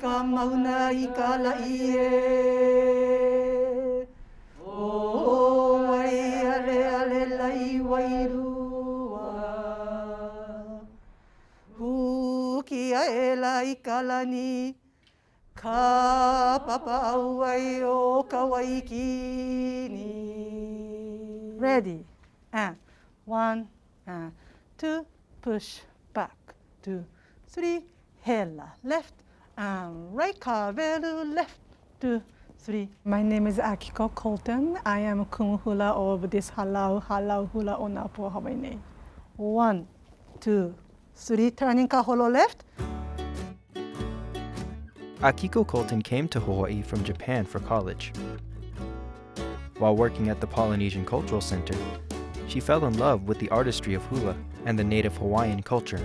ka mauna I ka laie. O wai ale ale lai wairua. Hukia e lai ka lani. Ka papa au ai o ka waikini. Ready. And 1 and 2, push back. 2, 3, hela, left and right, kavelu, left, 2, 3. My name is Akiko Colton. I am kumu hula of this Hālau hula o Native Hawaiian. 1, 2, 3, turning ka holo left. Akiko Colton came to Hawaii from Japan for college. While working at the Polynesian Cultural Center, she fell in love with the artistry of hula and the Native Hawaiian culture.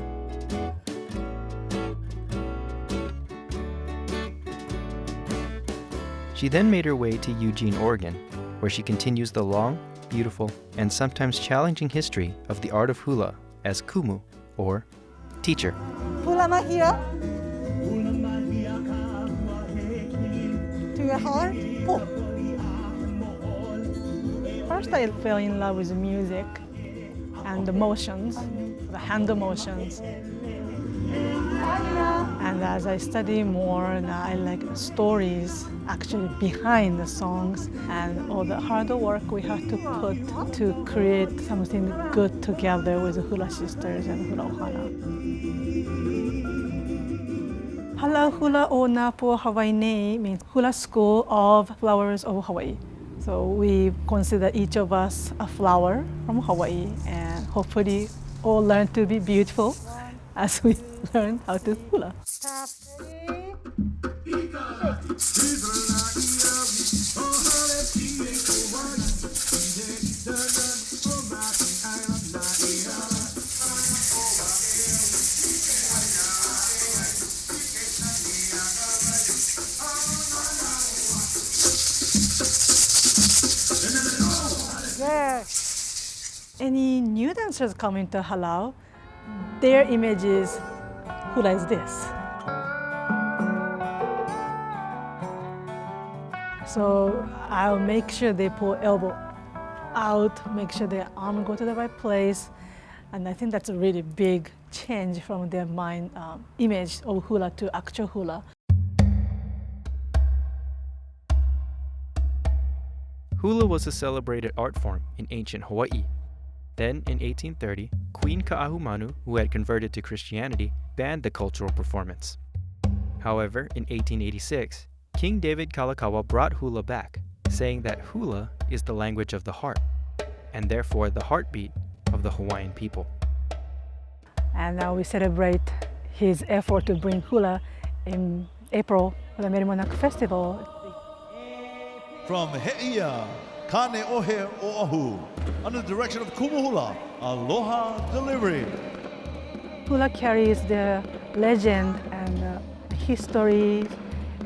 She then made her way to Eugene, Oregon, where she continues the long, beautiful, and sometimes challenging history of the art of hula as kumu, or teacher. Hula mahia. To your heart, pull. First I fell in love with music and the motions, the hand motions. And as I study more, now I like stories actually behind the songs and all the hard work we have to put to create something good together with the Hula sisters and Hula Ohana. Hālau Hula o Native Hawaiian means Hula School of Flowers of Hawaii. So we consider each of us a flower from Hawaii, and hopefully all learn to be beautiful as we learn how to hula. Yeah. Any new dancers coming to Hālau, their image is hula is this. So I'll make sure they pull elbow out, make sure their arm go to the right place, and I think that's a really big change from their mind image of hula to actual hula. Hula was a celebrated art form in ancient Hawaii. Then, in 1830, Queen Ka'ahumanu, who had converted to Christianity, banned the cultural performance. However, in 1886, King David Kalakaua brought hula back, saying that hula is the language of the heart, and therefore the heartbeat of the Hawaiian people. And now we celebrate his effort to bring hula in April for the Merimonak Festival. From He'ia, Kane Ohe Oahu, under the direction of Kumu Hula, Aloha Delivery. Hula carries the legend and history,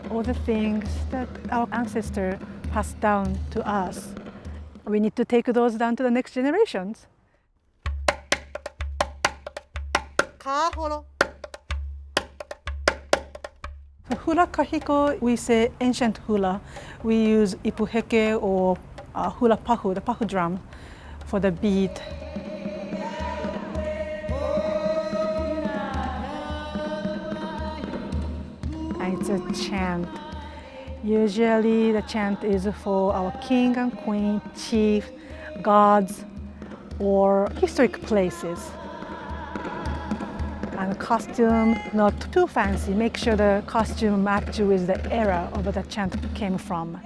all the things that our ancestors passed down to us. We need to take those down to the next generations. Ka holo. Hula kahiko, we say ancient hula. We use ipuheke or hula pahu, the pahu drum, for the beat. And it's a chant. Usually the chant is for our king and queen, chief, gods, or historic places. And costume, not too fancy. Make sure the costume matches with the era of the chant came from.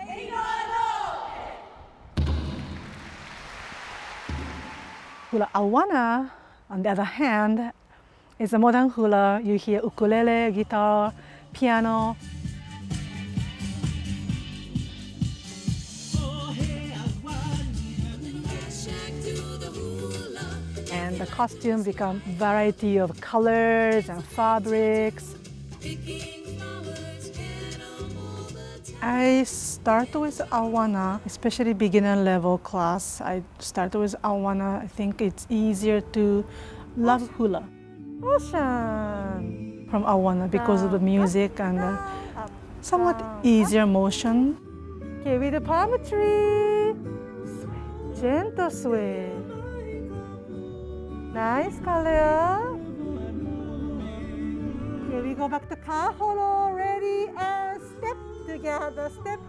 Hula awana, on the other hand, is a modern hula. You hear ukulele, guitar, piano. And the costume become variety of colors and fabrics. I start with awana, especially beginner level class. I start with awana. I think it's easier to love hula. Awesome. from Awana because of the music and somewhat easier motion. Okay, with the palm tree, sway, gentle sway. Nice color. Okay, we go back to kaholo, ready, and step together, step.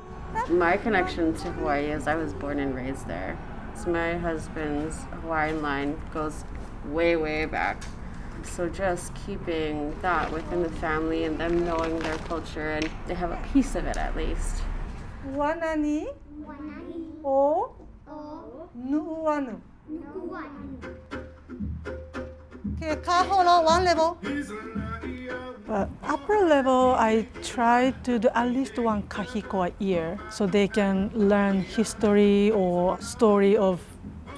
My connection to Hawaii is I was born and raised there. So my husband's Hawaiian line goes way, way back. So just keeping that within the family and them knowing their culture, and they have a piece of it at least. Wanani o nuuanu. Okay, kaholo, one level. But upper level, I try to do at least one kahiko a year so they can learn history or story of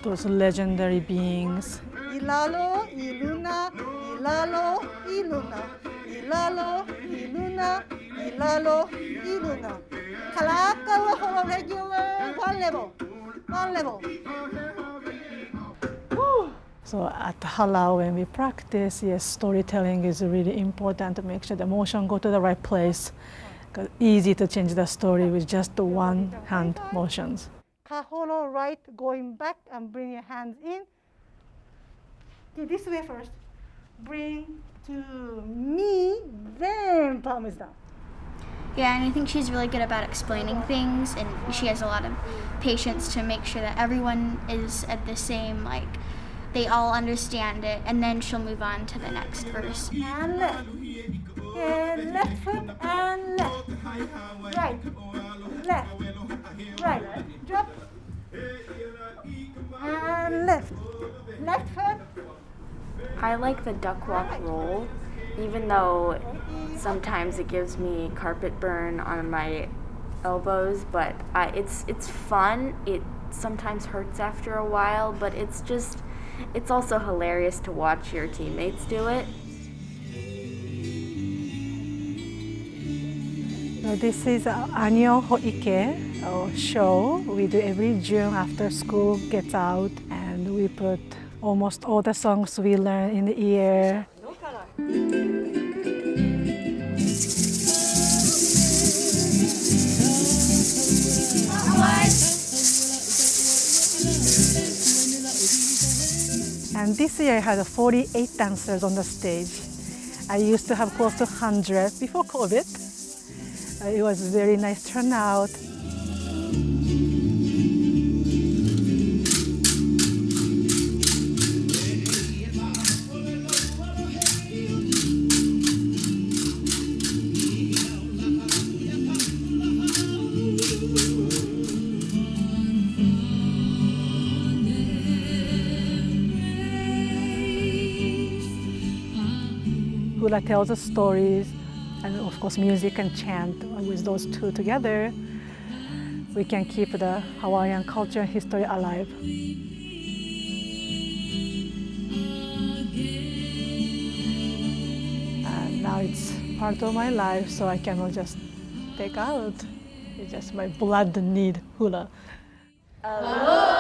those legendary beings. Ilalo, iluna, ilalo, iluna, ilalo, iluna, ilalo, iluna. Kalakaua holo regular, one level, one level. Woo. So at Hālau, when we practice, yes, storytelling is really important to make sure the emotion go to the right place. Because easy to change the story with just the one hand motions. Kaholo right, going back and bring your hands in. Okay, this way first. Bring to me, then palm is down. Yeah, and I think she's really good about explaining things, and she has a lot of patience to make sure that everyone is at the same, like, they all understand it, and then she'll move on to the next verse. And left. Okay, left foot and left. Right. Left. Right. Drop. And left. Left foot. I like the duck walk roll, even though sometimes it gives me carpet burn on my elbows, but it's fun. It sometimes hurts after a while, but it's also hilarious to watch your teammates do it. This is our annual Ho'ike show we do every June after school gets out, and we put almost all the songs we learn in the year. And this year I had 48 dancers on the stage. I used to have close to 100 before COVID. It was a very nice turnout. Hula tells us stories, and of course music and chant. With those two together, we can keep the Hawaiian culture and history alive. And now it's part of my life, so I cannot just take out. It's just my blood need hula. Aloha!